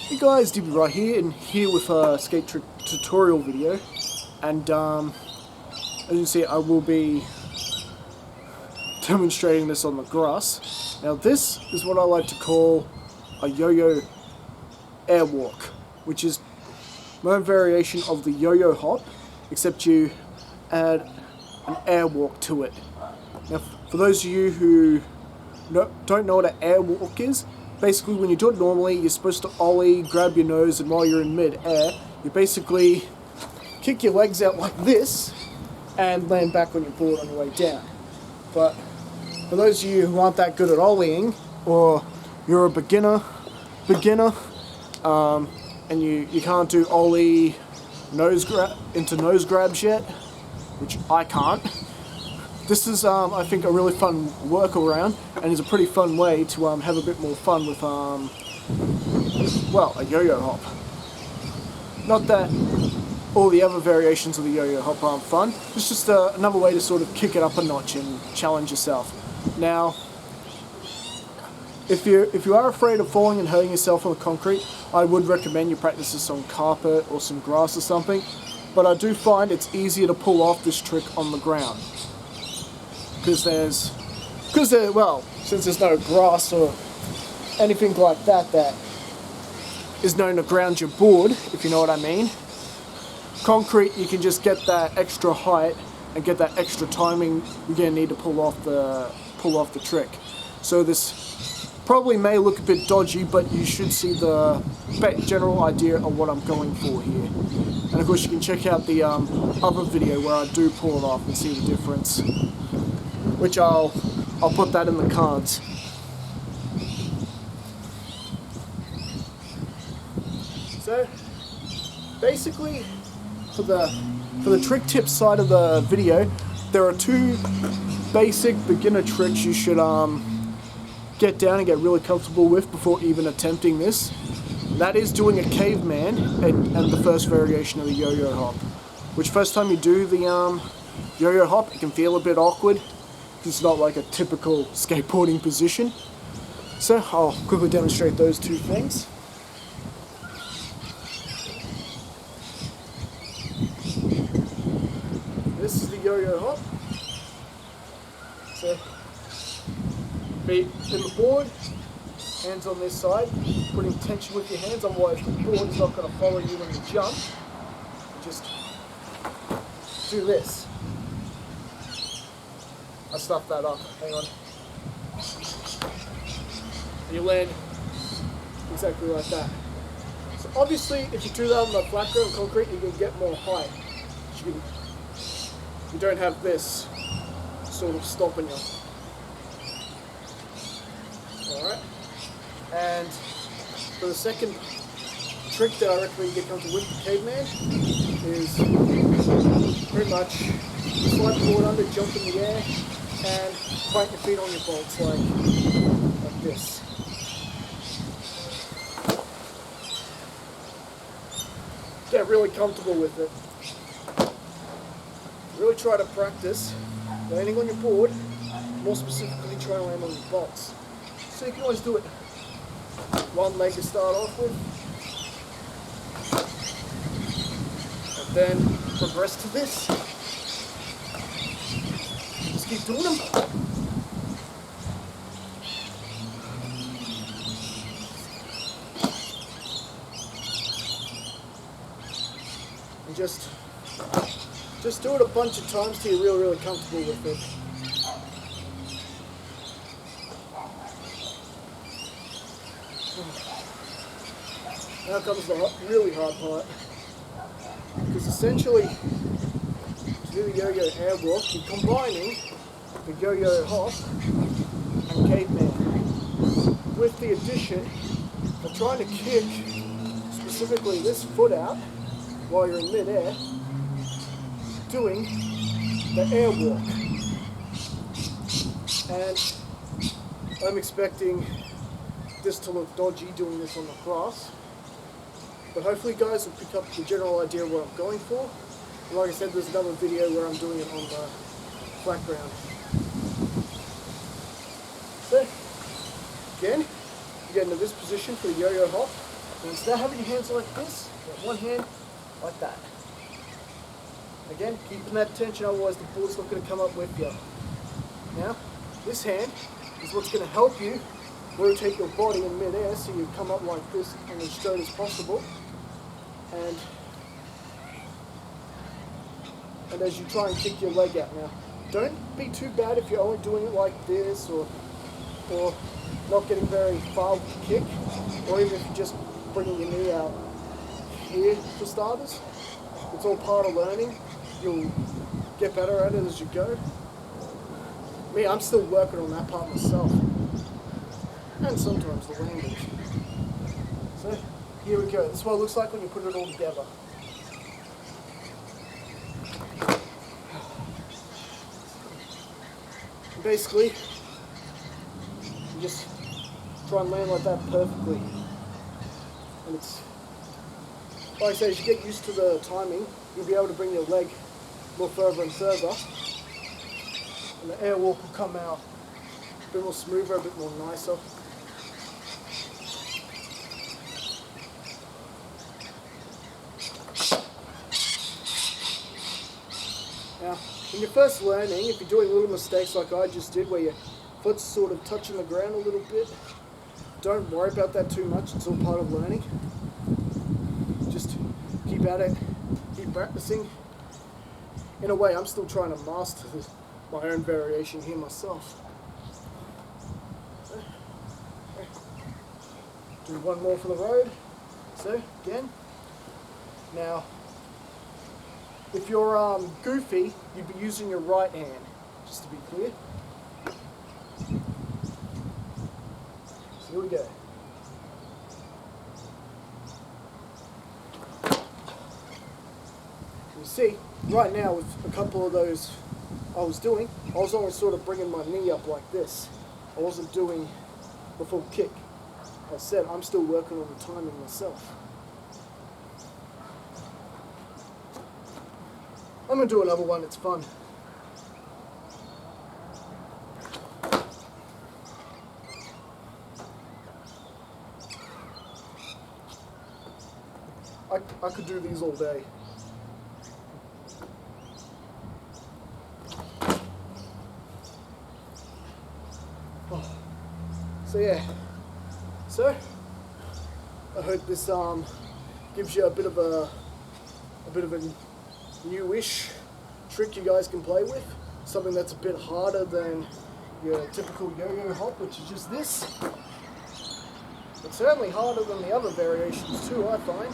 Hey guys, DB right here, and here with a skate trick tutorial video. And as you can see, I will be demonstrating this on the grass. Now this is what I like to call a yo-yo airwalk, which is my own variation of the yo-yo hop, except you add an airwalk to it. Now for those of you who don't know what an airwalk is, basically when you do it normally, you're supposed to ollie, grab your nose, and while you're in mid-air, you basically kick your legs out like this and land back on your board on your way down. But for those of you who aren't that good at ollieing, or you're a beginner, and you can't do ollie into nose grabs yet, which I can't, this is, I think, a really fun workaround, and is a pretty fun way to have a bit more fun with, well, a yo-yo hop. Not that all the other variations of the yo-yo hop aren't fun, it's just another way to sort of kick it up a notch and challenge yourself. Now, if you are afraid of falling and hurting yourself on the concrete, I would recommend you practice this on carpet or some grass or something, but I do find it's easier to pull off this trick on the ground. Because since there's no grass or anything like that that is known to ground your board, if you know what I mean. Concrete, you can just get that extra height and get that extra timing you're going to need to pull off the trick. So this probably may look a bit dodgy, but you should see the general idea of what I'm going for here. And of course you can check out the other video where I do pull it off and see the difference, which I'll put that in the cards. So basically, for the trick tip side of the video, there are two basic beginner tricks you should get down and get really comfortable with before even attempting this. That is doing a caveman and the first variation of the yo-yo hop, which first time you do the yo-yo hop, it can feel a bit awkward. It's not like a typical skateboarding position. So I'll quickly demonstrate those two things. This is the yo-yo hop. So feet in the board, hands on this side, putting tension with your hands, otherwise the board is not going to follow you when you jump. Just do this. I stuffed that up, hang on. You land exactly like that. So obviously if you do that on the flat ground concrete, you can get more height. You don't have this sort of stopping you. Alright. And for the second trick that I recommend you get comfortable with the caveman is pretty much slide the board under, jump in the air, and plant your feet on your bolts like this. Get really comfortable with it. Really try to practice landing on your board, more specifically try to land on your bolts. So you can always do it one leg to start off with, and then progress to this. Just keep doing them. And just do it a bunch of times till you're really comfortable with it. Now comes the really hard part. Because essentially, to do the yo-yo airwalk, you're combining the yo-yo hop and caveman, with the addition of trying to kick specifically this foot out while you're in mid-air, doing the airwalk. And I'm expecting this to look dodgy doing this on the grass, but hopefully you guys will pick up the general idea of what I'm going for. And like I said, there's another video where I'm doing it on the flat ground. So again, you get into this position for the yo-yo hop, And instead of having your hands like this, you have one hand like that. Again, keeping that tension, otherwise the board's not going to come up with you. Now, this hand is what's going to help you rotate your body in mid-air so you come up like this and as straight as possible. And as you try and kick your leg out. Now, don't be too bad if you're only doing it like this or not getting very far with the kick, or even if you're just bringing your knee out here for starters. It's all part of learning. You'll get better at it as you go. Me, I'm still working on that part myself. And sometimes the language. So, here we go. This is what it looks like when you put it all together. And basically, you just try and land like that perfectly. And it's, like I say, as you get used to the timing, you'll be able to bring your leg more further and further. And the airwalk will come out a bit more smoother, a bit more nicer. Now, when you're first learning, if you're doing little mistakes like I just did, where your foot's sort of touching the ground a little bit, don't worry about that too much. It's all part of learning. Just keep at it, keep practicing. In a way, I'm still trying to master my own variation here myself. Do one more for the road. So, again. Now, if you're goofy, you'd be using your right hand, just to be clear. So here we go. You see, right now with a couple of those I was doing, I was only sort of bringing my knee up like this. I wasn't doing the full kick. As I said, I'm still working on the timing myself. I'm going to do another one, it's fun. I could do these all day. Oh. So yeah, so I hope this gives you a bit of a newish trick you guys can play with. Something that's a bit harder than your typical yo-yo hop, which is just this. But certainly harder than the other variations too, I find.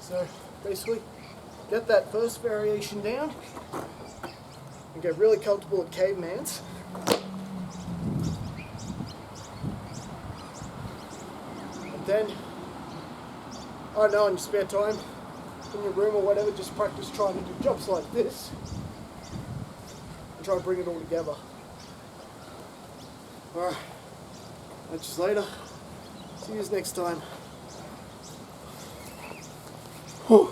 So basically, get that first variation down and get really comfortable at caveman's. And then, I don't know, in your spare time, in your room or whatever, just practice trying to do jumps like this and try to bring it all together. Alright, catch you later. See you next time. Whew.